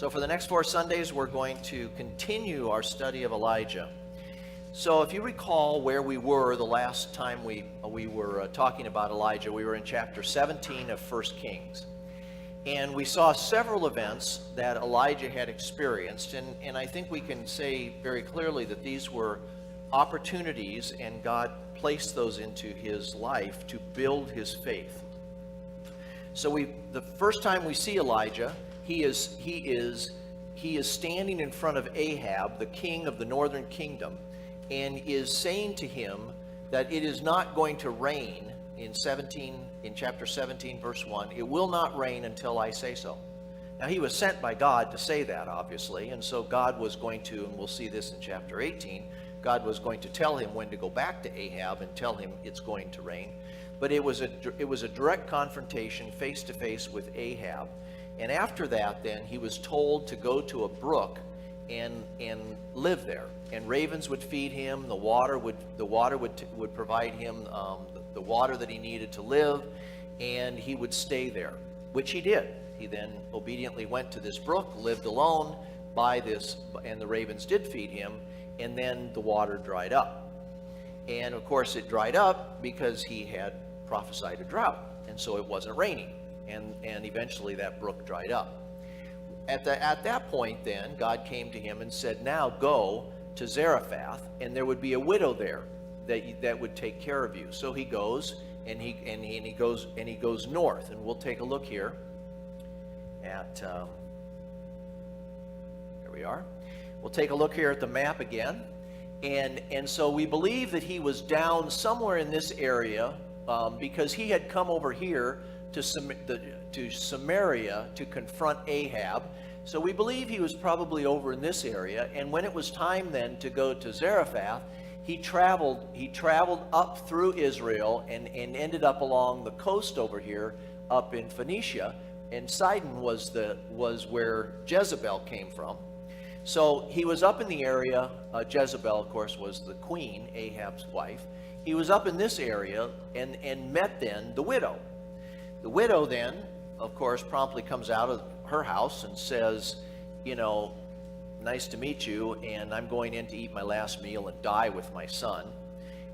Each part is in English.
So for the next 4 Sundays, we're going to continue our study of Elijah. So if you recall where we were the last time we were talking about Elijah, we were in chapter 17 of 1 Kings. And we saw several events that Elijah had experienced, and I think we can say very clearly that these were opportunities, and God placed those into his life to build his faith. So the first time we see Elijah, he is standing in front of Ahab, the king of the northern kingdom, and is saying to him that it is not going to rain in chapter 17, verse 1. It will not rain until I say so. Now, he was sent by God to say that, obviously, and so God was going to, and we'll see this in chapter 18, God was going to tell him when to go back to Ahab and tell him it's going to rain. But it was a direct confrontation, face-to-face with Ahab. And after that, then, he was told to go to a brook and live there. And ravens would feed him. The water would provide him the water that he needed to live, and he would stay there, which he did. He then obediently went to this brook, lived alone by this, and the ravens did feed him, and then the water dried up. And of course it dried up because he had prophesied a drought, and so it wasn't raining, and eventually that brook dried up. At that point then, God came to him and said, now go to Zarephath, and there would be a widow there that would take care of you. So he goes, and he goes north, and we'll take a look here at there we are. We'll take a look here at the map again, and so we believe that he was down somewhere in this area because he had come over here to Samaria to confront Ahab. So we believe he was probably over in this area, and when it was time then to go to Zarephath, he traveled up through Israel and ended up along the coast over here up in Phoenicia, and Sidon was where Jezebel came from. So he was up in the area. Jezebel, of course, was the queen, Ahab's wife. He was up in this area and met then the widow. The widow then, of course, promptly comes out of her house and says, nice to meet you, and I'm going in to eat my last meal and die with my son.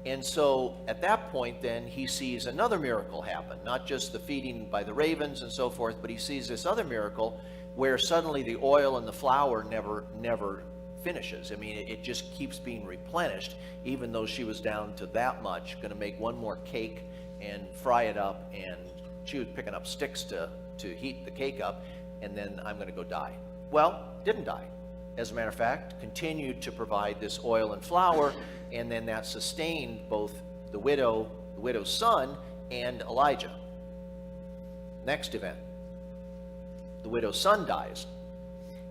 And so at that point then he sees another miracle happen, not just the feeding by the ravens and so forth, but he sees this other miracle where suddenly the oil and the flour never finishes. I mean, it just keeps being replenished, even though she was down to that much, going to make one more cake and fry it up, and she was picking up sticks to heat the cake up, and then I'm going to go die. Well, didn't die. As a matter of fact, continued to provide this oil and flour, and then that sustained both the widow's son, and Elijah. Next event. The widow's son dies.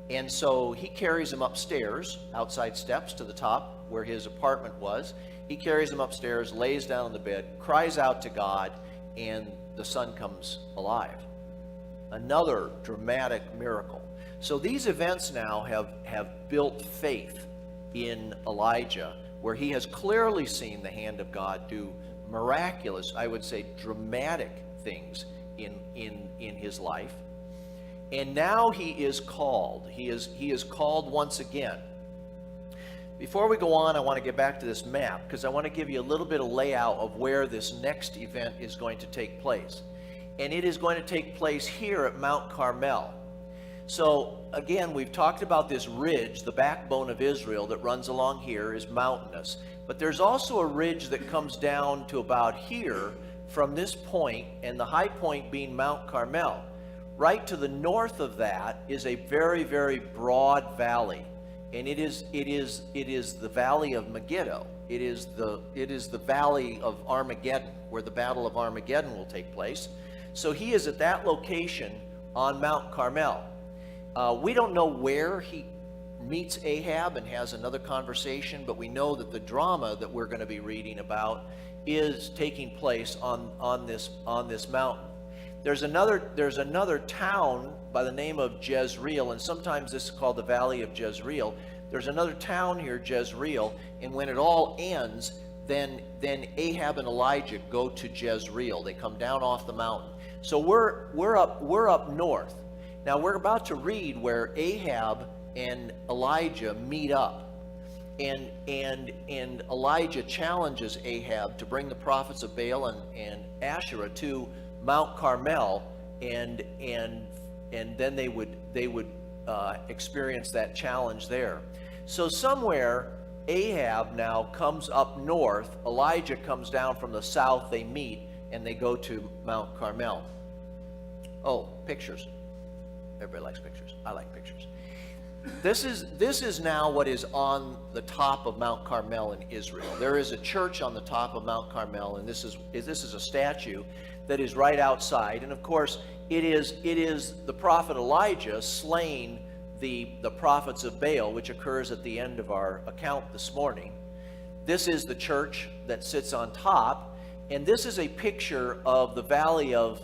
And so he carries him upstairs, outside steps to the top where his apartment was. He carries him upstairs, lays down on the bed, cries out to God, and the son comes alive. Another dramatic miracle. So these events now have built faith in Elijah, where he has clearly seen the hand of God do miraculous, I would say dramatic things in his life. And now he is called. He is called once again. Before we go on, I want to get back to this map because I want to give you a little bit of layout of where this next event is going to take place. And it is going to take place here at Mount Carmel. So again, we've talked about this ridge, the backbone of Israel that runs along here is mountainous. But there's also a ridge that comes down to about here from this point, and the high point being Mount Carmel. Right to the north of that is a very, very broad valley, and it is the valley of Megiddo. It is the valley of Armageddon, where the Battle of Armageddon will take place. So he is at that location on Mount Carmel. We don't know where he meets Ahab and has another conversation, but we know that the drama that we're going to be reading about is taking place on this mountain. There's another town by the name of Jezreel, and sometimes this is called the Valley of Jezreel. There's another town here, Jezreel, and when it all ends, then Ahab and Elijah go to Jezreel. They come down off the mountain. So we're up north. Now we're about to read where Ahab and Elijah meet up. And Elijah challenges Ahab to bring the prophets of Baal and Asherah to Mount Carmel, and then they would experience that challenge there. So somewhere Ahab now comes up north, Elijah comes down from the south, they meet, and they go to Mount Carmel. Oh, pictures. Everybody likes pictures. I like pictures. This is now what is on the top of Mount Carmel in Israel. There is a church on the top of Mount Carmel, and this is a statue that is right outside. And of course, it is the prophet Elijah slaying the prophets of Baal, which occurs at the end of our account this morning. This is the church that sits on top, and this is a picture of the valley of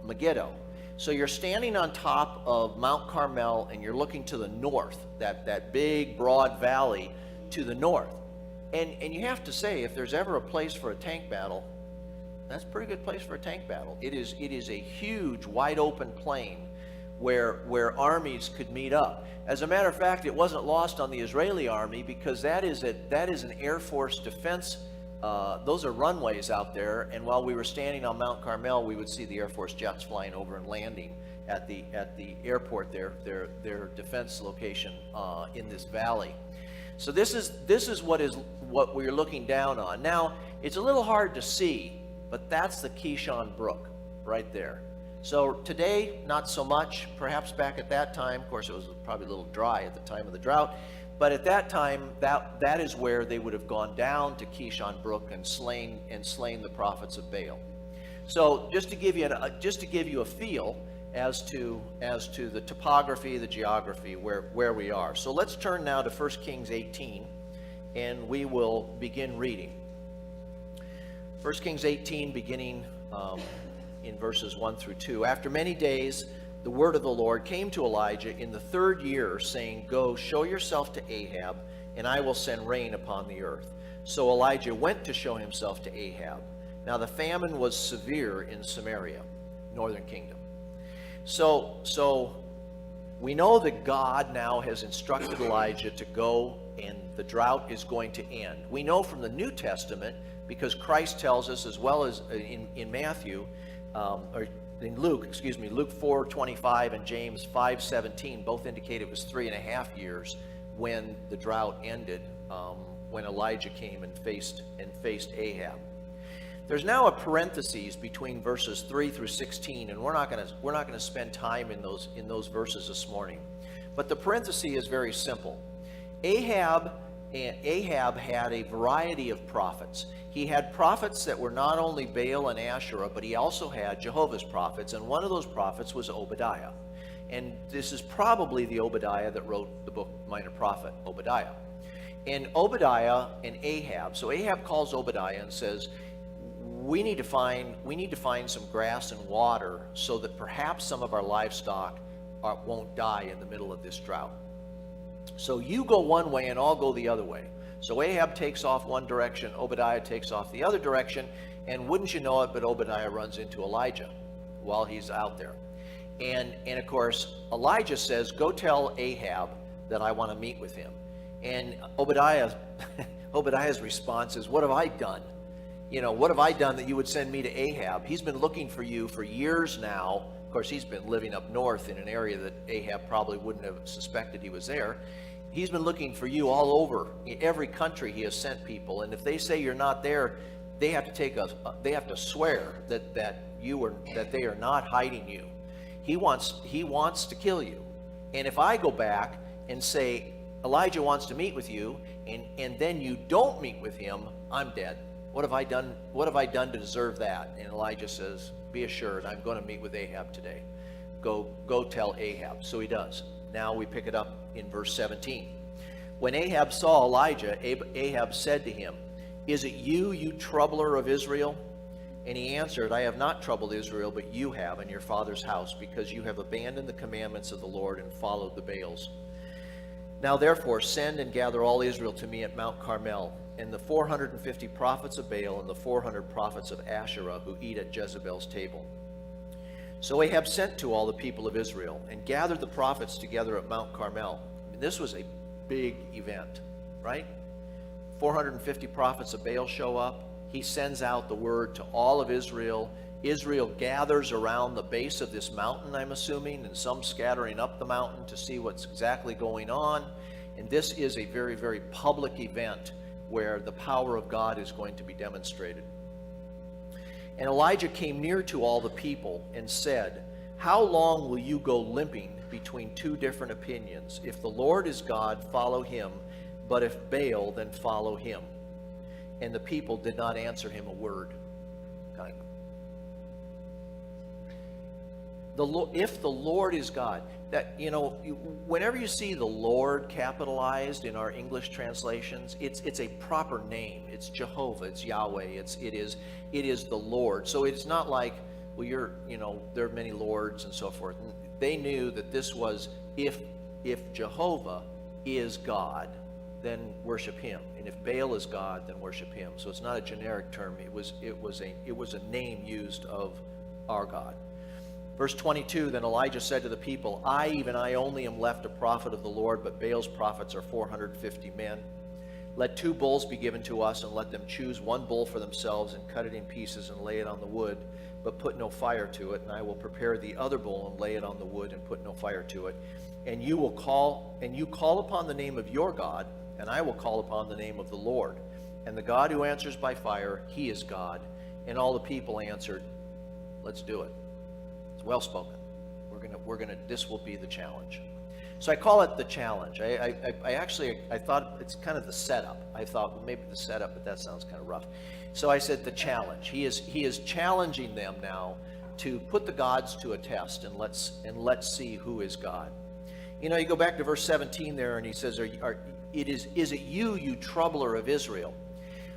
Megiddo. So you're standing on top of Mount Carmel, and you're looking to the north, that big, broad valley to the north. And you have to say, if there's ever a place for a tank battle, that's a pretty good place for a tank battle. It is a huge, wide open plain where armies could meet up. As a matter of fact, it wasn't lost on the Israeli army, because that is an Air Force defense. Those are runways out there, and while we were standing on Mount Carmel, we would see the Air Force jets flying over and landing at the airport there, their defense location in this valley. So this is what we're looking down on. Now, it's a little hard to see, but that's the Kishon Brook right there. So today, not so much. Perhaps back at that time, of course, it was probably a little dry at the time of the drought. But at that time, that is where they would have gone down to Kishon Brook and slain the prophets of Baal. So just to give you a feel as to the topography, the geography, where we are. So let's turn now to 1 Kings 18, and we will begin reading. 1 Kings 18, beginning in verses 1 through 2. After many days, the word of the Lord came to Elijah in the 3rd year, saying, "Go, show yourself to Ahab, and I will send rain upon the earth." So Elijah went to show himself to Ahab. Now the famine was severe in Samaria, northern kingdom. So we know that God now has instructed Elijah to go, and the drought is going to end. We know from the New Testament, because Christ tells us, as well as in Matthew, or in Luke 4:25 and James 5:17 both indicate it was 3.5 years when the drought ended, when Elijah came and faced Ahab. There's now a parenthesis between verses 3 through 16, and we're not going to spend time in those verses this morning. But the parenthesis is very simple. Ahab had a variety of prophets. He had prophets that were not only Baal and Asherah, but he also had Jehovah's prophets, and one of those prophets was Obadiah. And this is probably the Obadiah that wrote the book Minor Prophet, Obadiah. And Obadiah and Ahab, so Ahab calls Obadiah and says, we need to find some grass and water so that perhaps some of our livestock won't die in the middle of this drought. So you go one way and I'll go the other way. So Ahab takes off one direction, Obadiah takes off the other direction, and wouldn't you know it, but Obadiah runs into Elijah while he's out there. And of course, Elijah says, "Go tell Ahab that I want to meet with him." And Obadiah's response is, "What have I done? What have I done that you would send me to Ahab? He's been looking for you for years now." Of course, he's been living up north in an area that Ahab probably wouldn't have suspected he was there. He's been looking for you all over. In every country he has sent people, and if they say you're not there, they have to swear that they are not hiding you. He wants to kill you. And if I go back and say Elijah wants to meet with you, and then you don't meet with him, I'm dead. What have I done? What have I done to deserve that? And Elijah says, "Be assured, I'm going to meet with Ahab today. Go tell Ahab." So he does. Now we pick it up in verse 17. When Ahab saw Elijah, Ahab said to him, "Is it you troubler of Israel?" And he answered, "I have not troubled Israel, but you have in your father's house, because you have abandoned the commandments of the Lord and followed the Baals. Now therefore send and gather all Israel to me at Mount Carmel, and the 450 prophets of Baal and the 400 prophets of Asherah who eat at Jezebel's table." So Ahab sent to all the people of Israel and gathered the prophets together at Mount Carmel. I mean, this was a big event, right? 450 prophets of Baal show up. He sends out the word to all of Israel. Israel gathers around the base of this mountain, I'm assuming, and some scattering up the mountain to see what's exactly going on. And this is a very, very public event where the power of God is going to be demonstrated. And Elijah came near to all the people and said, "How long will you go limping between two different opinions? If the Lord is God, follow him, but if Baal, then follow him." And the people did not answer him a word. If the Lord is God, that, whenever you see the Lord capitalized in our English translations, it's a proper name. It's Jehovah, it's Yahweh, it is the Lord. So it's not like, well, there are many lords and so forth. And they knew that this was, if Jehovah is God, then worship him, and if Baal is God, then worship him. So it's not a generic term. It was a name used of our God. Verse 22, then Elijah said to the people, even I only am left a prophet of the Lord, but Baal's prophets are 450 men. Let 2 bulls be given to us, and let them choose 1 bull for themselves, and cut it in pieces, and lay it on the wood, but put no fire to it. And I will prepare the other bull, and lay it on the wood, and put no fire to it. And you call upon the name of your God, and I will call upon the name of the Lord. And the God who answers by fire, he is God. And all the people answered, let's do it. Well spoken. This will be the challenge. So I call it the challenge. I thought it's kind of the setup. I thought, well, maybe the setup, but that sounds kind of rough. So I said the challenge. He is challenging them now to put the gods to a test, and let's see who is God. You go back to verse 17 there, and he says, is it you troubler of Israel?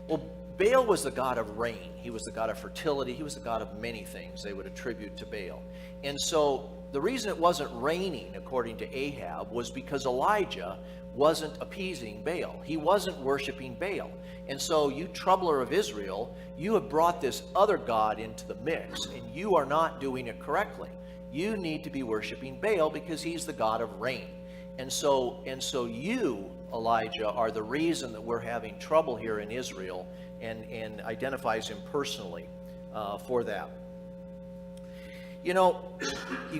Well, Baal was the god of rain. He was the god of fertility. He was the god of many things they would attribute to Baal. And so the reason it wasn't raining, according to Ahab, was because Elijah wasn't appeasing Baal. He wasn't worshiping Baal. And so, you troubler of Israel, you have brought this other god into the mix, and you are not doing it correctly. You need to be worshiping Baal because he's the god of rain. And so you, Elijah, are the reason that we're having trouble here in Israel, and identifies him personally for that. You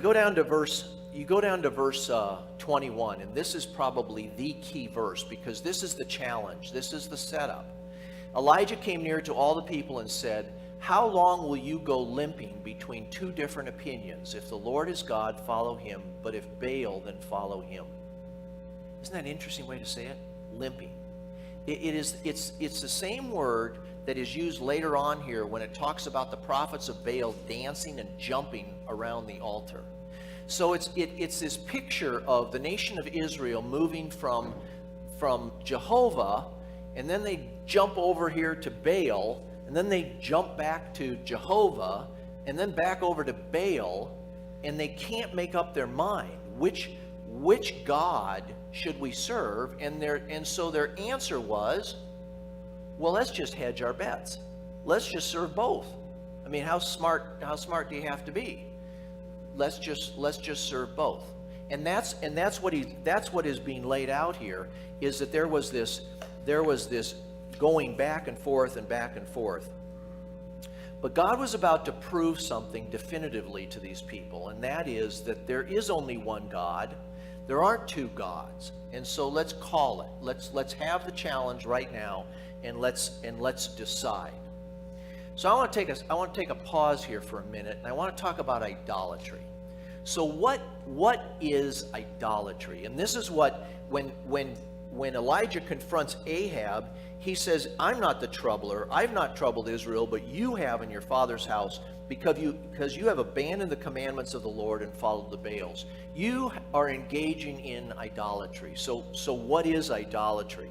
go down to verse 21, and this is probably the key verse, because this is the challenge. This is the setup. Elijah came near to all the people and said, "How long will you go limping between two different opinions? If the Lord is God, follow him, but if Baal, then follow him." Isn't that an interesting way to say it? Limping. It's the same word that is used later on here when it talks about the prophets of Baal dancing and jumping around the altar. So it's this picture of the nation of Israel moving from Jehovah, and then they jump over here to Baal, and then they jump back to Jehovah, and then back over to Baal, and they can't make up their mind which God should we serve. And so their answer was, well, let's just hedge our bets. Let's just serve both. I mean, how smart do you have to be? Let's just serve both. And that's what is being laid out here, is that there was this going back and forth and back and forth. But God was about to prove something definitively to these people, and that is that there is only one God. There aren't two gods. And so let's call it. Let's have the challenge right now, and let's decide. So I want to take a pause here for a minute, and I want to talk about idolatry. So what is idolatry? And this is what, when Elijah confronts Ahab, he says, "I'm not the troubler. I've not troubled Israel, but you have in your father's house, because you have abandoned the commandments of the Lord and followed the Baals." You are engaging in idolatry. So what is idolatry?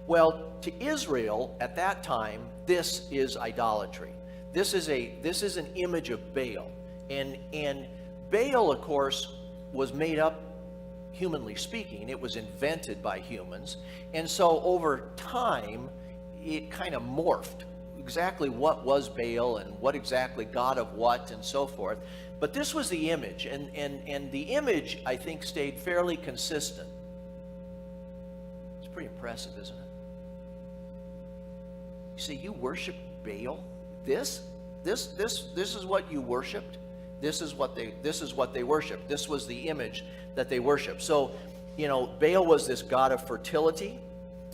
Well, to Israel at that time, this is idolatry. This is an image of Baal. And Baal, of course, was made up, humanly speaking. It was invented by humans. And so over time, it kind of morphed. exactly what was Baal and what exactly god of what and so forth. But this was the image, and the image, I think, stayed fairly consistent. It's pretty impressive, isn't it? You say, you worship Baal? This is what you worshipped? This is what they worshiped. This was the image that they worshiped. So, Baal was this god of fertility.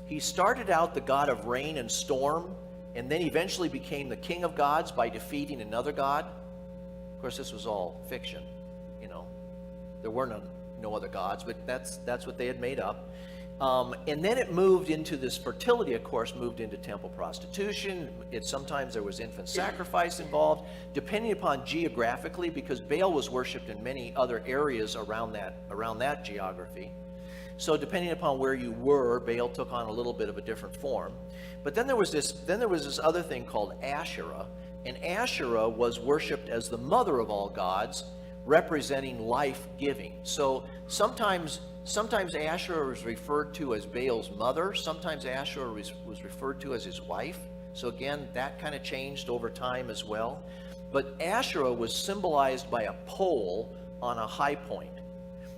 He started out the god of rain and storm, and then eventually became the king of gods by defeating another god. Of course, this was all fiction. There were no other gods, but that's what they had made up. And then it moved into this fertility, of course, moved into temple prostitution. Sometimes there was infant sacrifice involved, depending upon geographically, because Baal was worshipped in many other areas around that geography. So depending upon where you were, Baal took on a little bit of a different form. But then there was this other thing called Asherah, and Asherah was worshipped as the mother of all gods, representing life-giving. So sometimes Asherah was referred to as Baal's mother. Sometimes Asherah was referred to as his wife. So again, that kind of changed over time as well. But Asherah was symbolized by a pole on a high point.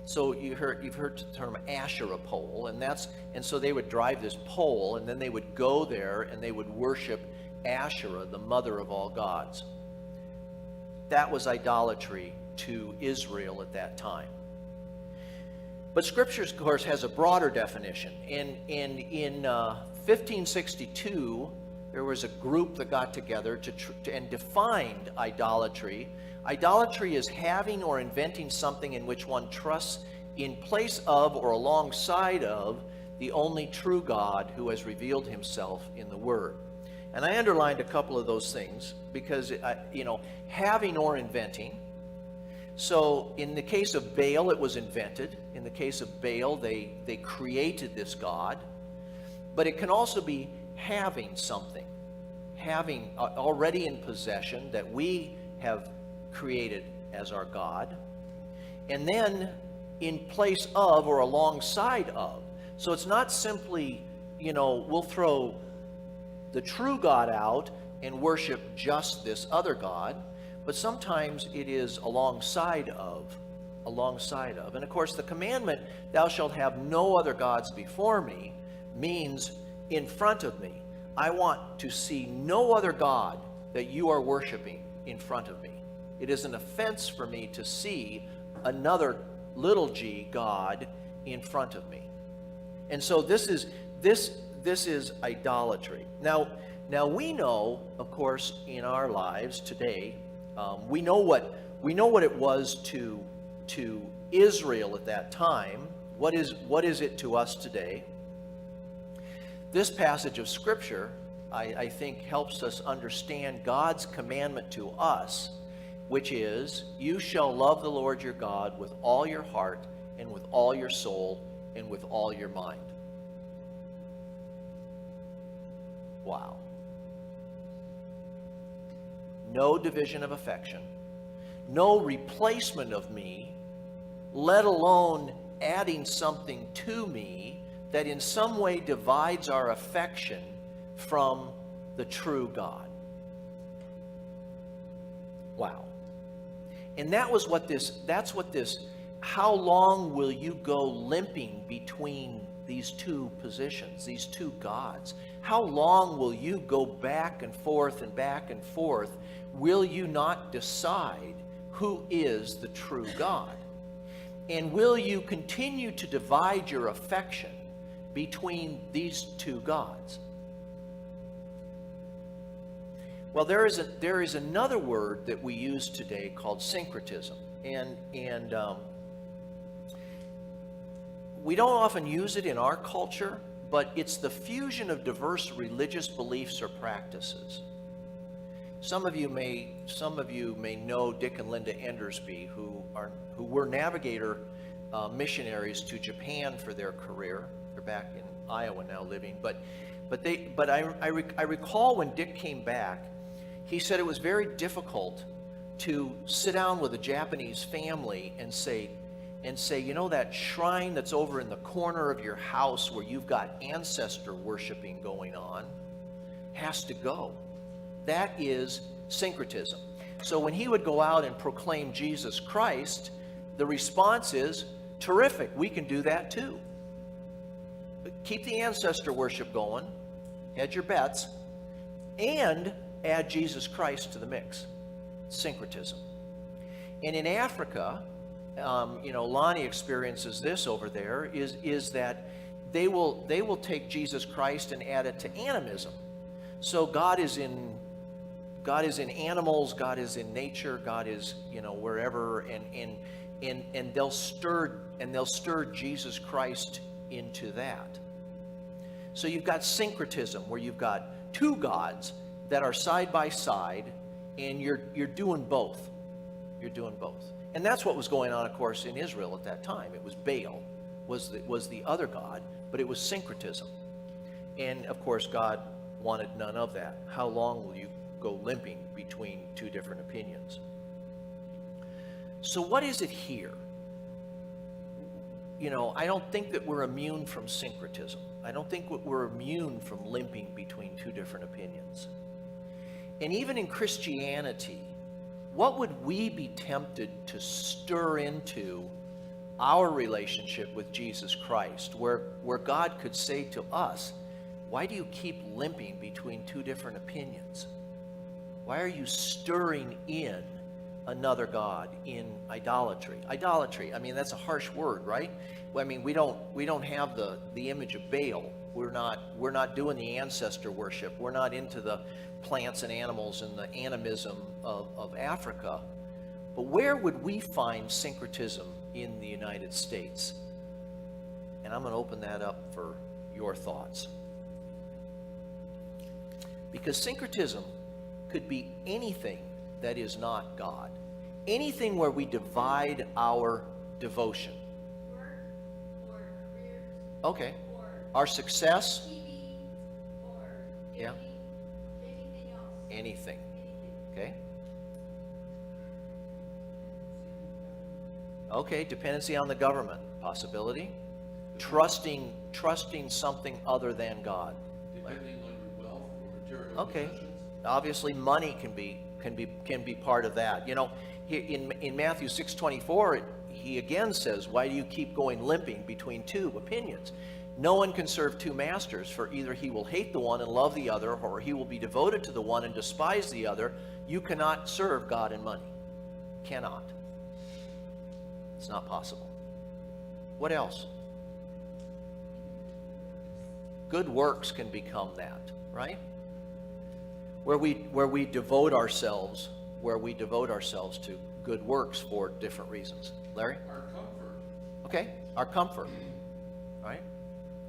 So you've heard the term Asherah pole, and so they would drive this pole, and then they would go there and they would worship Asherah, the mother of all gods. That was idolatry to Israel at that time. But Scripture, of course, has a broader definition. In 1562, there was a group that got together and defined idolatry. Idolatry is having or inventing something in which one trusts in place of or alongside of the only true God who has revealed himself in the Word. And I underlined a couple of those things because, having or inventing. So in the case of Baal, it was invented. In the case of Baal, they created this god. But it can also be having something, having already in possession that we have created as our God, and then in place of or alongside of. So it's not simply, we'll throw the true God out and worship just this other God, but sometimes it is alongside of. And of course, the commandment, thou shalt have no other gods before me, means in front of me. I want to see no other God that you are worshiping in front of me. It is an offense for me to see another little g God in front of me. And so this is idolatry. Now we know, of course, in our lives today, we know what it was to Israel at that time. What is it to us today? This passage of Scripture, I think, helps us understand God's commandment to us, which is, you shall love the Lord your God with all your heart and with all your soul and with all your mind. Wow. No division of affection, no replacement of me, let alone adding something to me that in some way divides our affection from the true God. Wow. And that's what this, how long will you go limping between these two positions, these two gods? How long will you go back and forth and back and forth? Will you not decide who is the true God? And will you continue to divide your affection between these two gods? Well, there is another word that we use today called syncretism, and we don't often use it in our culture, but it's the fusion of diverse religious beliefs or practices. Some of you may know Dick and Linda Endersby, who were navigator missionaries to Japan for their career. They're back in Iowa now living, but I recall when Dick came back, he said it was very difficult to sit down with a Japanese family and say, that shrine that's over in the corner of your house where you've got ancestor worshiping going on has to go. That is syncretism. So when he would go out and proclaim Jesus Christ, the response is, terrific, we can do that too. But keep the ancestor worship going, hedge your bets, and add Jesus Christ to the mix. Syncretism. And in Africa, Lonnie experiences this over there, is that they will take Jesus Christ and add it to animism. So God is in animals, God is in nature, God is wherever, and they'll stir Jesus Christ into that. So you've got syncretism, where you've got two gods that are side by side, and you're doing both. You're doing both. And that's what was going on, of course, in Israel at that time. It was Baal was the other god, but it was syncretism. And of course, God wanted none of that. How long will you go limping between two different opinions? So what is it here? I don't think that we're immune from syncretism. I don't think we're immune from limping between two different opinions. And even in Christianity, what would we be tempted to stir into our relationship with Jesus Christ, where God could say to us, why do you keep limping between two different opinions? Why are you stirring in another God in idolatry? Idolatry, that's a harsh word, right? We don't have the image of Baal. We're not doing the ancestor worship. We're not into the plants and animals and the animism of Africa. But where would we find syncretism in the United States? And I'm going to open that up for your thoughts. Because syncretism could be anything that is not God. Anything where we divide our devotion. Work or careers. Okay. Or our success. TV or Yeah. anything else. Anything. Anything. Okay. Okay, dependency on the government, possibility. Trusting something other than God. Depending on your wealth or material Okay. possessions. Obviously, money can be part of that. In Matthew 6:24, he again says, "Why do you keep going limping between two opinions? No one can serve two masters, for either he will hate the one and love the other, or he will be devoted to the one and despise the other. You cannot serve God and money. Cannot. It's not possible." What else? Good works can become that, right? Where we devote ourselves to good works for different reasons. Larry? Our comfort. Okay, our comfort. Right?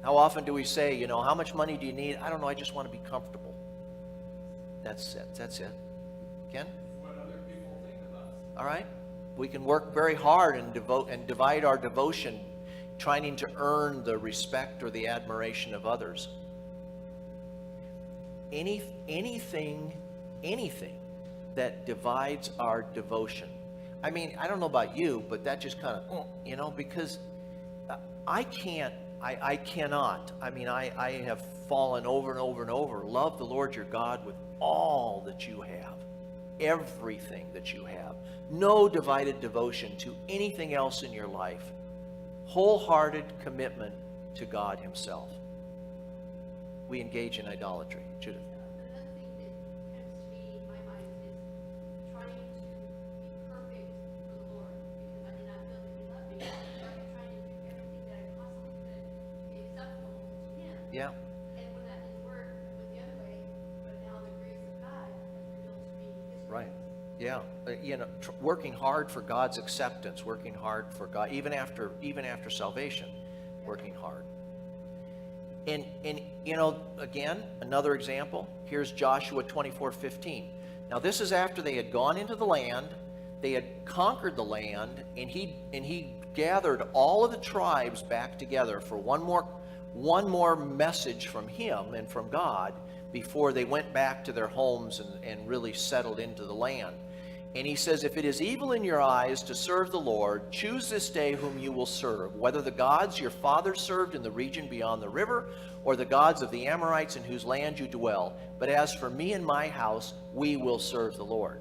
How often do we say, how much money do you need? I don't know, I just want to be comfortable. That's it. Ken? What other people think of us. All right? We can work very hard and divide our devotion trying to earn the respect or the admiration of others. Anything that divides our devotion. I don't know about you, but that just kind of, because I cannot. I have fallen over and over and over. Love the Lord your God with all that you have. Everything that you have. No divided devotion to anything else in your life. Wholehearted commitment to God himself. We engage in idolatry. Judith. Another thing that comes to me in my mind is trying to be perfect for the Lord, because I did not feel that he loved me. So I'm trying to do everything that I possibly could to be acceptable to him. Yeah. And when that didn't work, I went the other way, but now the grace of God has revealed to me his Right. grace. Yeah. Working hard for God's acceptance, working hard for God, even after salvation, working hard. And again, another example, here's Joshua 24:15. Now this is after they had gone into the land, they had conquered the land, and he gathered all of the tribes back together for one more message from him and from God before they went back to their homes and really settled into the land. And he says, if it is evil in your eyes to serve the Lord, choose this day whom you will serve, whether the gods your fathers served in the region beyond the river, or the gods of the Amorites in whose land you dwell. But as for me and my house, we will serve the Lord.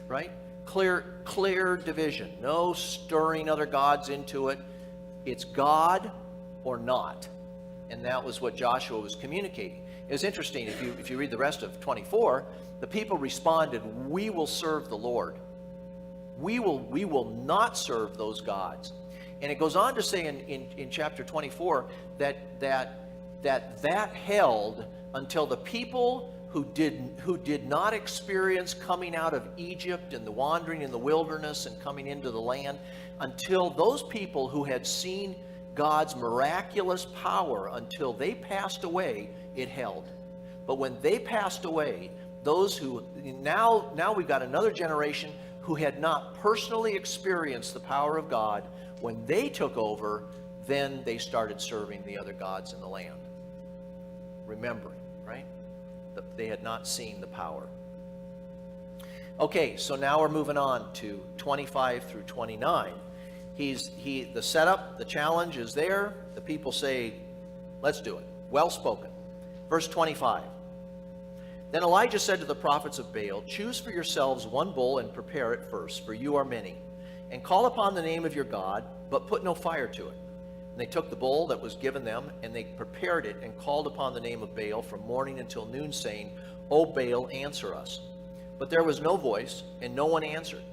Right? Clear division. No stirring other gods into it. It's God or not. And that was what Joshua was communicating. It's interesting, if you read the rest of 24, the people responded, we will serve the Lord. We will not serve those gods. And it goes on to say in chapter 24 that held until the people who did not experience coming out of Egypt and the wandering in the wilderness and coming into the land, until those people who had seen God's miraculous power, until they passed away, it held. But when they passed away, those who, now we've got another generation who had not personally experienced the power of God. When they took over, then they started serving the other gods in the land. Remembering, right? That they had not seen the power. Okay, so now we're moving on to 25 through 29. The setup, the challenge is there. The people say, let's do it. Well spoken. Verse 25. Then Elijah said to the prophets of Baal, choose for yourselves one bull and prepare it first, for you are many. And call upon the name of your God, but put no fire to it. And they took the bull that was given them, and they prepared it and called upon the name of Baal from morning until noon, saying, O Baal, answer us. But there was no voice, and no one answered.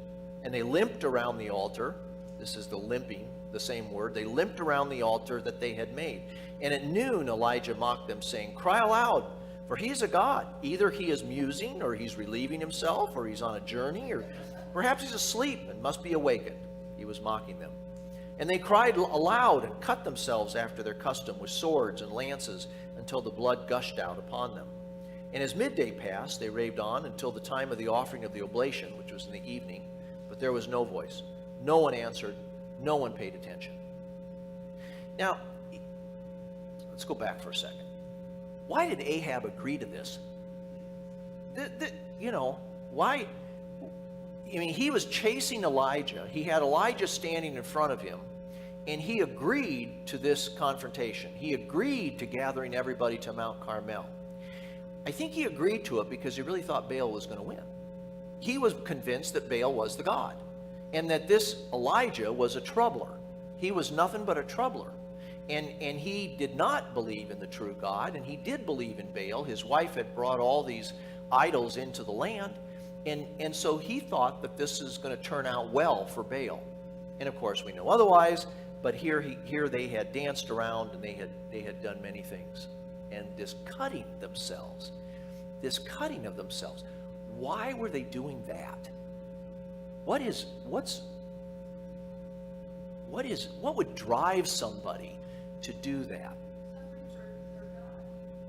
And they limped around the altar. This is the limping, the same word. They limped around the altar that they had made. And at noon Elijah mocked them, saying, cry aloud, for he is a god. Either he is musing, or he's relieving himself, or he's on a journey, or perhaps he's asleep and must be awakened. He was mocking them. And they cried aloud and cut themselves after their custom with swords and lances until the blood gushed out upon them. And as midday passed, they raved on until the time of the offering of the oblation, which was in the evening. But there was no voice. No one answered. No one paid attention. Now, let's go back for a second. Why did Ahab agree to this? Why? I mean, he was chasing Elijah. He had Elijah standing in front of him, and he agreed to this confrontation. He agreed to gathering everybody to Mount Carmel. I think he agreed to it because he really thought Baal was going to win. He was convinced that Baal was the god, and that this Elijah was a troubler. He was nothing but a troubler. And he did not believe in the true God, and he did believe in Baal. His wife had brought all these idols into the land, and so he thought that this is going to turn out well for Baal. And of course we know otherwise, but here they had danced around, and they had done many things. And this cutting of themselves, why were they doing that? What would drive somebody to do that?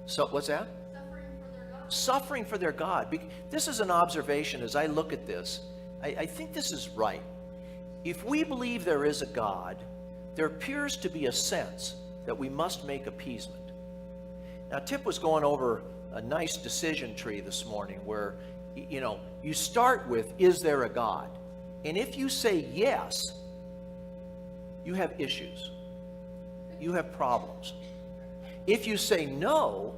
So what's that? Suffering for their God. This is an observation as I look at this. I think this is right. If we believe there is a God, there appears to be a sense that we must make appeasement. Now, Tip was going over a nice decision tree this morning where, you start with, is there a God? And if you say yes, you have issues. You have problems. If you say no,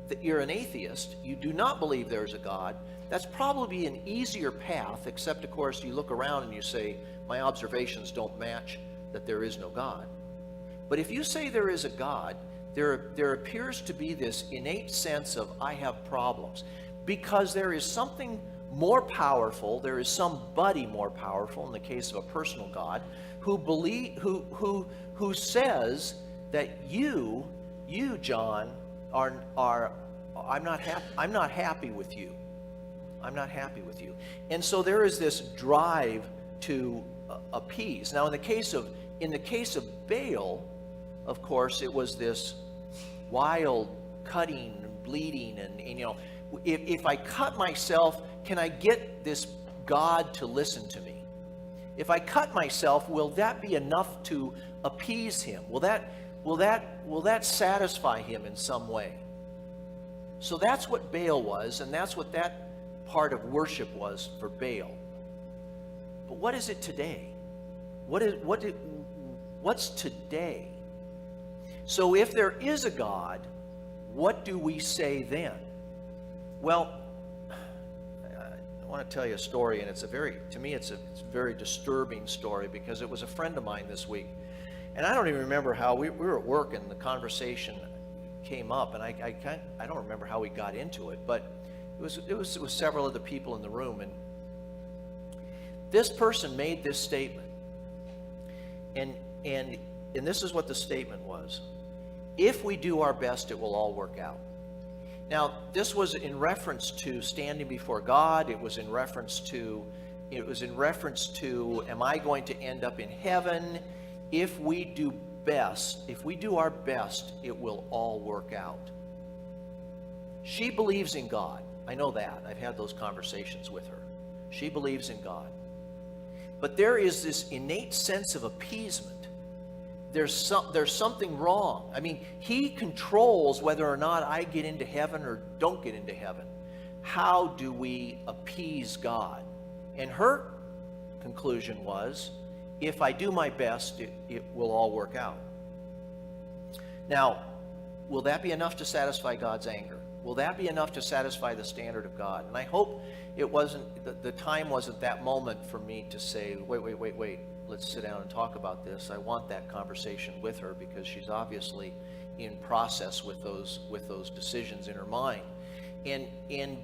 that you're an atheist, you do not believe there's a God, that's probably an easier path, except of course you look around and you say, my observations don't match that there is no God. But if you say there is a God, there appears to be this innate sense of, I have problems, because there is something more powerful, there is somebody more powerful in the case of a personal God, who says that you John I'm not happy with you. I'm not happy with you. And so there is this drive to appease. Now in the case of Baal, of course, it was this wild cutting and bleeding, and if I cut myself, can I get this God to listen to me? If I cut myself, will that be enough to appease him? Will that satisfy him in some way? So that's what Baal was, and that's what that part of worship was for Baal. But what is it today? What's today? So if there is a God, what do we say then? Well, I want to tell you a story, and to me it's a very disturbing story, because it was a friend of mine this week. And I don't even remember how, we were at work and the conversation came up, and I don't remember how we got into it, but it was several of the people in the room, and this person made this statement. And this is what the statement was: if we do our best, it will all work out. Now, this was in reference to standing before God. It was in reference to, am I going to end up in heaven? If we do our best, it will all work out. She believes in God. I know that. I've had those conversations with her. She believes in God. But there is this innate sense of appeasement. There's something wrong. I mean, he controls whether or not I get into heaven or don't get into heaven. How do we appease God? And her conclusion was, if I do my best, it will all work out. Now, will that be enough to satisfy God's anger? Will that be enough to satisfy the standard of God? And I hope it wasn't, the time wasn't that moment for me to say, wait, let's sit down and talk about this. I want that conversation with her, because she's obviously in process with those decisions in her mind.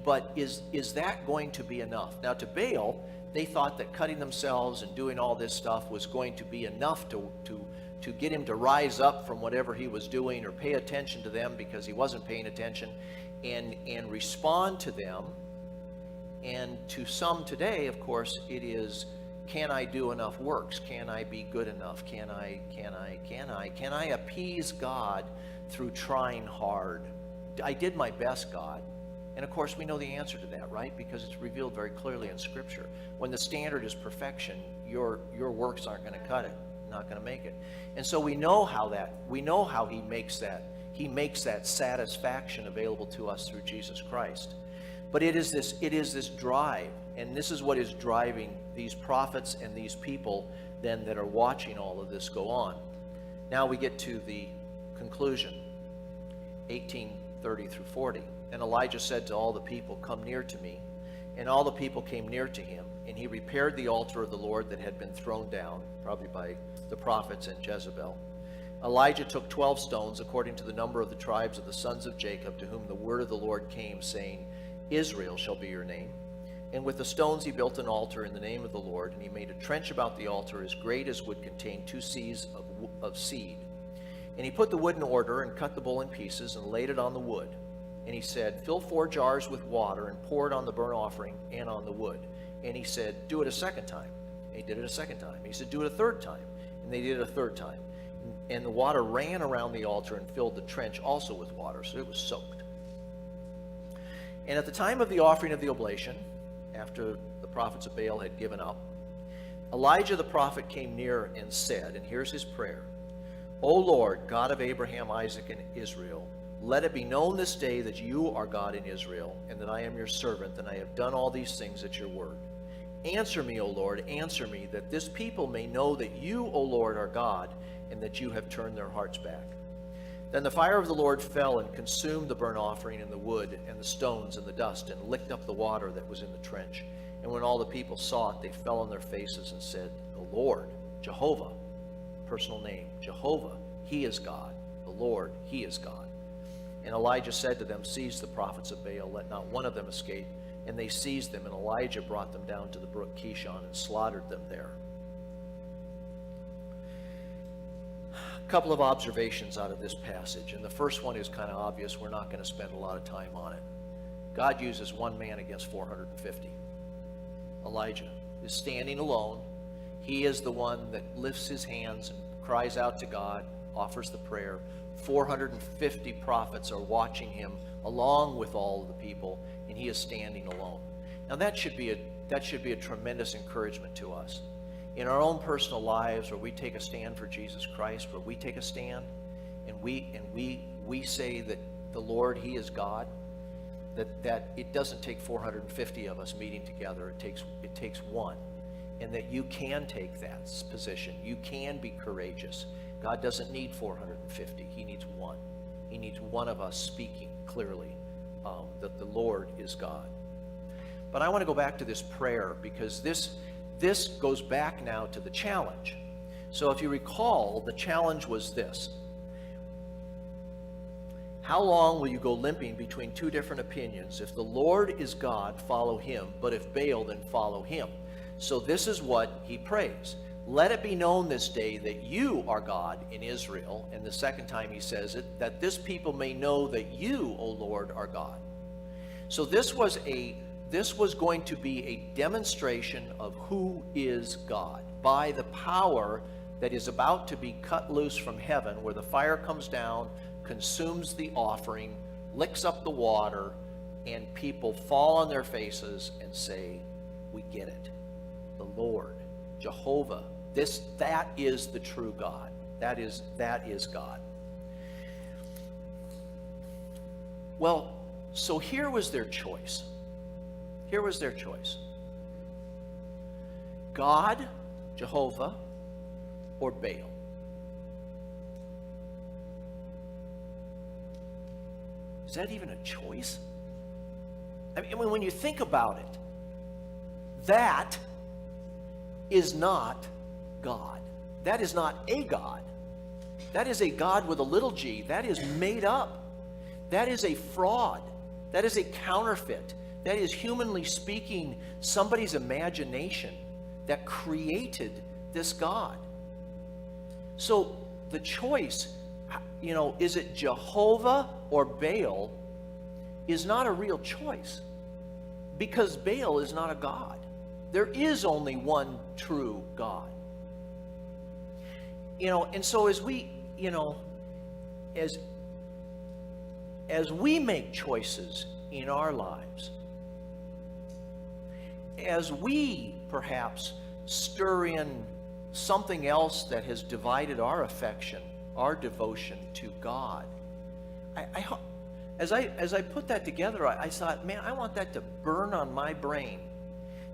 But is that going to be enough? Now, to Baal, they thought that cutting themselves and doing all this stuff was going to be enough to get him to rise up from whatever he was doing, or pay attention to them because he wasn't paying attention, and respond to them. And to some today, of course, it is, can I do enough works? Can I be good enough? Can I appease God through trying hard? I did my best, God. And of course, we know the answer to that, right? Because it's revealed very clearly in Scripture. When the standard is perfection, your works aren't going to cut it, not going to make it. And so we know how he makes that satisfaction available to us through Jesus Christ. But it is this drive, and this is what is driving these prophets and these people then that are watching all of this go on. Now we get to the conclusion, 18:30 through 40. And Elijah said to all the people, "Come near to me." And all the people came near to him, and he repaired the altar of the Lord that had been thrown down, probably by the prophets and Jezebel. Elijah took 12 stones, according to the number of the tribes of the sons of Jacob, to whom the word of the Lord came, saying, "Israel shall be your name." And with the stones he built an altar in the name of the Lord, and he made a trench about the altar as great as would contain 2 seahs of seed. And he put the wood in order, and cut the bull in pieces, and laid it on the wood. And he said, "Fill 4 jars with water, and pour it on the burnt offering and on the wood." And he said, "Do it a second time." And he did it a second time. He said, "Do it a third time." And they did it a third time. And the water ran around the altar and filled the trench also with water, so it was soaked. And at the time of the offering of the oblation, after the prophets of Baal had given up, Elijah the prophet came near and said, and here's his prayer, "O Lord, God of Abraham, Isaac, and Israel, let it be known this day that you are God in Israel, and that I am your servant, and I have done all these things at your word. Answer me, O Lord, answer me, that this people may know that you, O Lord, are God, and that you have turned their hearts back." Then the fire of the Lord fell and consumed the burnt offering and the wood and the stones and the dust, and licked up the water that was in the trench. And when all the people saw it, they fell on their faces and said, "The Lord, Jehovah," personal name, Jehovah, He is God. The Lord, He is God. And Elijah said to them, "Seize the prophets of Baal, let not one of them escape." And they seized them, and Elijah brought them down to the brook Kishon and slaughtered them there. A couple of observations out of this passage, and the first one is kind of obvious. We're not going to spend a lot of time on it. God uses one man against 450. Elijah is standing alone. He is the one that lifts his hands and cries out to God, offers the prayer. 450 prophets are watching him along with all of the people, and he is standing alone. Now that should be a tremendous encouragement to us. In our own personal lives, where we take a stand for Jesus Christ, where we take a stand and we say that the Lord, He is God, that it doesn't take 450 of us meeting together. It takes one. And that you can take that position. You can be courageous. God doesn't need 450. He needs one. He needs one of us speaking clearly that the Lord is God. But I want to go back to this prayer, because this goes back now to the challenge. So if you recall, the challenge was this: how long will you go limping between two different opinions? If the Lord is God, follow him. But if Baal, then follow him. So this is what he prays. Let it be known this day that you are God in Israel. And the second time he says it, that this people may know that you, O Lord, are God. So this was going to be a demonstration of who is God by the power that is about to be cut loose from heaven, where the fire comes down, consumes the offering, licks up the water, and people fall on their faces and say, we get it. The Lord, Jehovah, that is the true God. That is God. Well, so here was their choice. Here was their choice. God, Jehovah, or Baal. Is that even a choice? I mean, when you think about it, that is not God. That is not a God. That is a God with a little g. That is made up. That is a fraud. That is a counterfeit. That is, humanly speaking, somebody's imagination that created this God. So the choice, is it Jehovah or Baal, is not a real choice, because Baal is not a God. There is only one true God. And so as we, as we make choices in our lives, as we perhaps stir in something else that has divided our affection, our devotion to God, as I put that together, I thought, man, I want that to burn on my brain,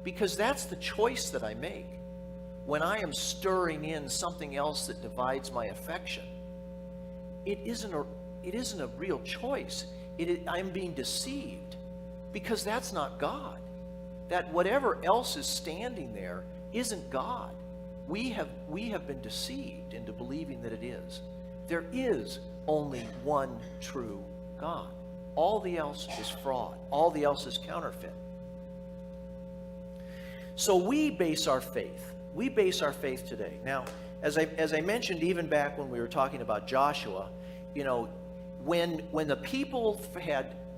because that's the choice that I make when I am stirring in something else that divides my affection. It isn't a real choice. I'm being deceived, because that's not God. That whatever else is standing there isn't God. We have been deceived into believing that it is. There is only one true God. All the else is fraud. All the else is counterfeit. So we base our faith. We base our faith today. Now, as I mentioned, even back when we were talking about Joshua, when the people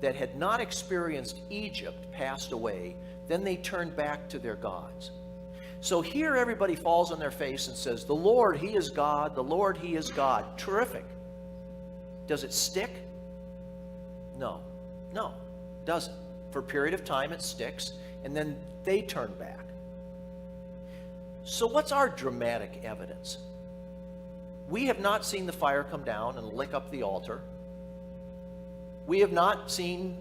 that had not experienced Egypt passed away, then they turned back to their gods. So here everybody falls on their face and says, the Lord, he is God. The Lord, he is God. Terrific. Does it stick? No, it doesn't. For a period of time it sticks, and then they turn back. So what's our dramatic evidence? We have not seen the fire come down and lick up the altar. We have not seen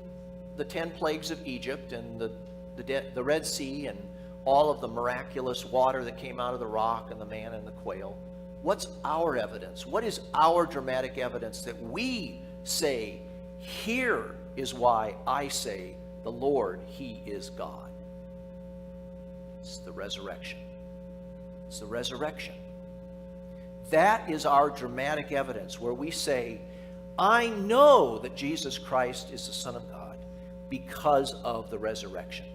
the 10 plagues of Egypt and the Red Sea and all of the miraculous water that came out of the rock and the manna and the quail. What's our evidence? What is our dramatic evidence that we say, here is why I say the Lord, he is God? It's the resurrection. It's the resurrection. That is our dramatic evidence, where we say, I know that Jesus Christ is the Son of God because of the resurrection.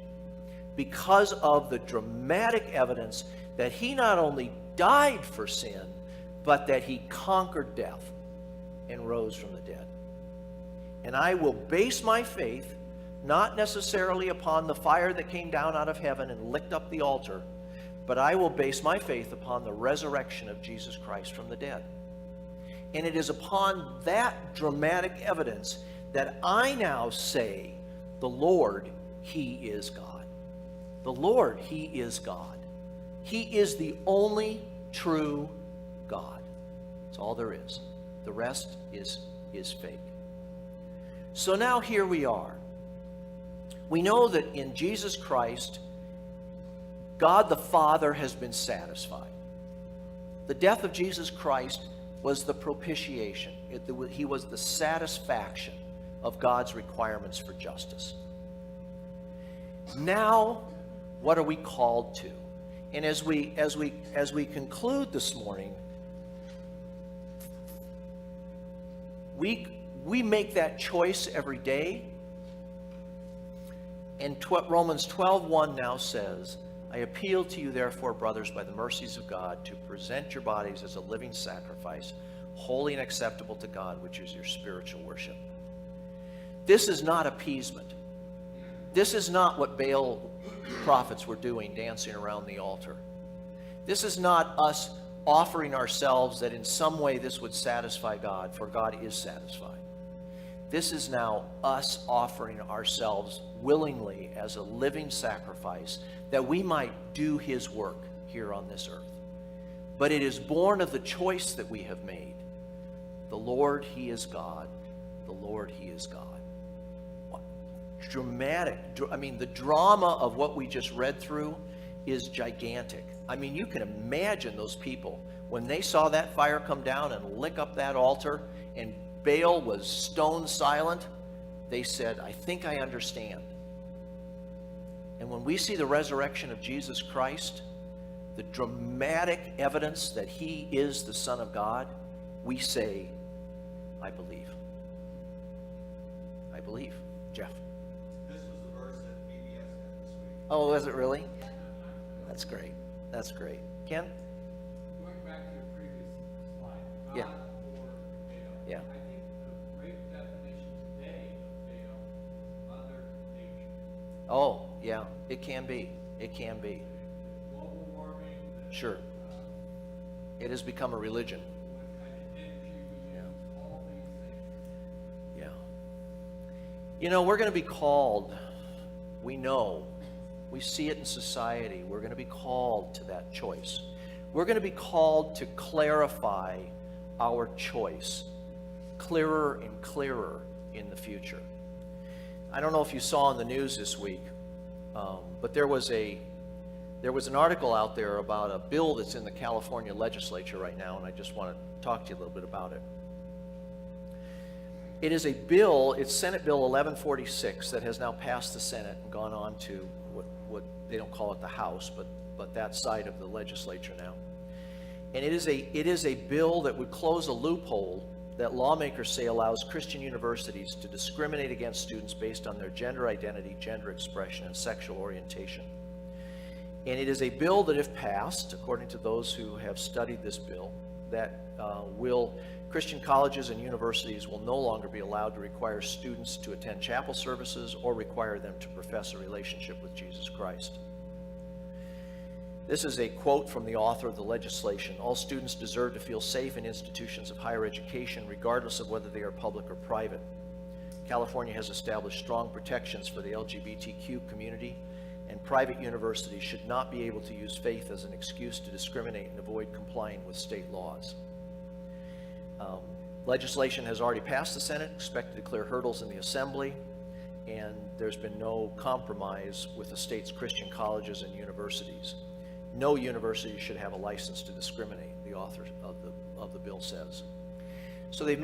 Because of the dramatic evidence that he not only died for sin, but that he conquered death and rose from the dead. And I will base my faith not necessarily upon the fire that came down out of heaven and licked up the altar, but I will base my faith upon the resurrection of Jesus Christ from the dead. And it is upon that dramatic evidence that I now say, the Lord, he is God. The Lord, he is God. He is the only true God. That's all there is. The rest is fake. So now here we are. We know that in Jesus Christ, God the Father has been satisfied. The death of Jesus Christ was the propitiation. He was the satisfaction of God's requirements for justice. Now, what are we called to? And as we conclude this morning, we make that choice every day. And Romans 12:1 now says, I appeal to you, therefore, brothers, by the mercies of God, to present your bodies as a living sacrifice, holy and acceptable to God, which is your spiritual worship. This is not appeasement. This is not what Baal prophets were doing, dancing around the altar. This is not us offering ourselves that in some way this would satisfy God, for God is satisfied. This is now us offering ourselves willingly as a living sacrifice that we might do his work here on this earth. But it is born of the choice that we have made. The Lord, he is God. The Lord, he is God. What dramatic. I mean, the drama of what we just read through is gigantic. I mean, you can imagine those people when they saw that fire come down and lick up that altar and Baal was stone silent. They said, I think I understand. And when we see the resurrection of Jesus Christ, the dramatic evidence that he is the Son of God, we say, I believe. I believe. Jeff. This was the verse that BBS had this week. Oh, is it really? That's great. That's great. Ken? Going back to your previous slide, God Yeah. or Baal. Yeah. I think the great definition today of Baal is Mother Nature. Oh, yeah. It can be. It can be. The global warming, the, Sure. It has become a religion. what kind of energy we Yeah. use, all these things. Yeah. You know, we're going to be called, we know, we see it in society, we're going to be called to that choice. We're going to be called to clarify our choice clearer and clearer in the future. I don't know if you saw in the news this week, but there was an article out there about a bill that's in the California legislature right now, and I just want to talk to you a little bit about it. It is a bill, it's Senate Bill 1146 that has now passed the Senate and gone on to what they don't call it the House, but that side of the legislature now. And it is a bill that would close a loophole that lawmakers say allows Christian universities to discriminate against students based on their gender identity, gender expression, and sexual orientation. And it is a bill that, if passed, according to those who have studied this bill, that Christian colleges and universities will no longer be allowed to require students to attend chapel services or require them to profess a relationship with Jesus Christ. This is a quote from the author of the legislation. All students deserve to feel safe in institutions of higher education, regardless of whether they are public or private. California has established strong protections for the LGBTQ community, and private universities should not be able to use faith as an excuse to discriminate and avoid complying with state laws. Legislation has already passed the Senate, expected to clear hurdles in the Assembly, and there's been no compromise with the state's Christian colleges and universities. No university should have a license to discriminate, the author of the bill says. So they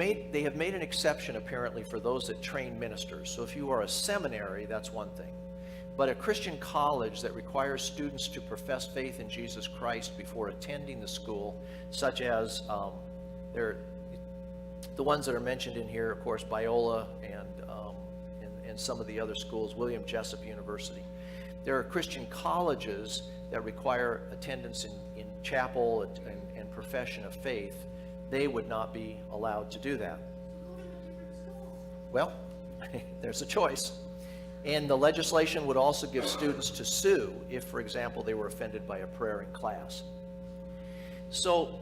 have made an exception apparently for those that train ministers. So if you are a seminary, that's one thing. But a Christian college that requires students to profess faith in Jesus Christ before attending the school, such as the ones that are mentioned in here, of course, Biola and some of the other schools, William Jessup University. There are Christian colleges that require attendance in chapel and profession of faith. They would not be allowed to do that. Go to a different school. Well, there's a choice. And the legislation would also give students to sue if, for example, they were offended by a prayer in class. So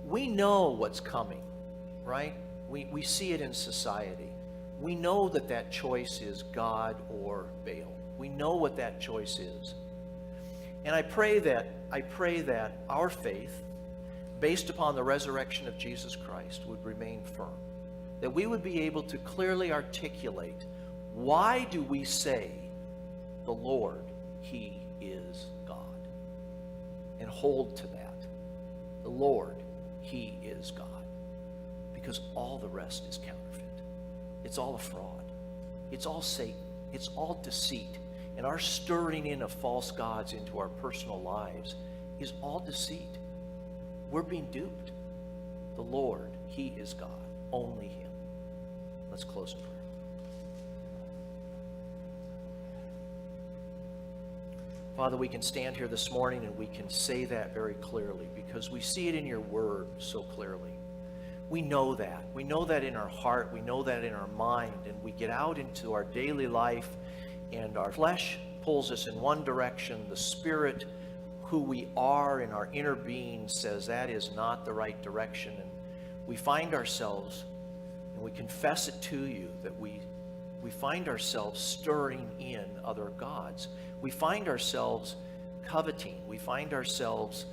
we know what's coming, right? We see it in society. We know that choice is God or Baal. We know what that choice is. And I pray that our faith, based upon the resurrection of Jesus Christ, would remain firm. That we would be able to clearly articulate, why do we say The Lord, he is God. And hold to that. The Lord, he is God. Because all the rest is counterfeit. It's all a fraud. It's all Satan. It's all deceit. And our stirring in of false gods into our personal lives is all deceit. We're being duped. The Lord, he is God. Only him. Let's close in prayer. Father, we can stand here this morning and we can say that very clearly because we see it in your word so clearly. We know that. We know that in our heart. We know that in our mind. And we get out into our daily life and our flesh pulls us in one direction. The Spirit, who we are in our inner being, says that is not the right direction. And we find ourselves, and we confess it to you, that we find ourselves stirring in other gods. We find ourselves coveting. We find ourselves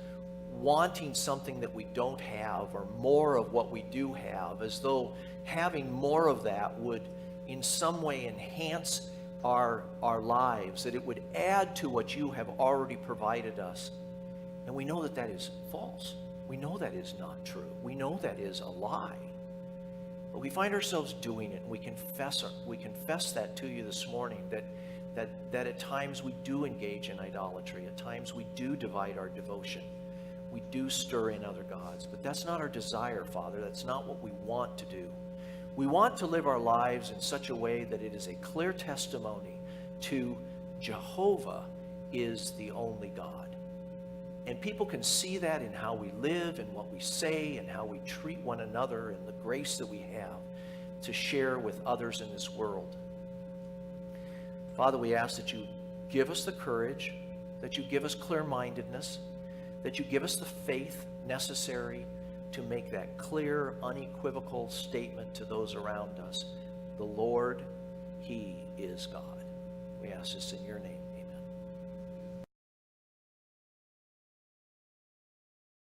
wanting something that we don't have or more of what we do have, as though having more of that would in some way enhance our lives, that it would add to what you have already provided us. And we know that that is false. We know that is not true. We know that is a lie. But we find ourselves doing it, and we confess that to you this morning, that at times we do engage in idolatry. At times we do divide our devotion. We do stir in other gods. But that's not our desire, Father. That's not what we want to do. We want to live our lives in such a way that it is a clear testimony to Jehovah is the only God. And people can see that in how we live and what we say and how we treat one another and the grace that we have to share with others in this world. Father, we ask that you give us the courage, that you give us clear-mindedness, that you give us the faith necessary to make that clear, unequivocal statement to those around us. The Lord, he is God. We ask this in your name.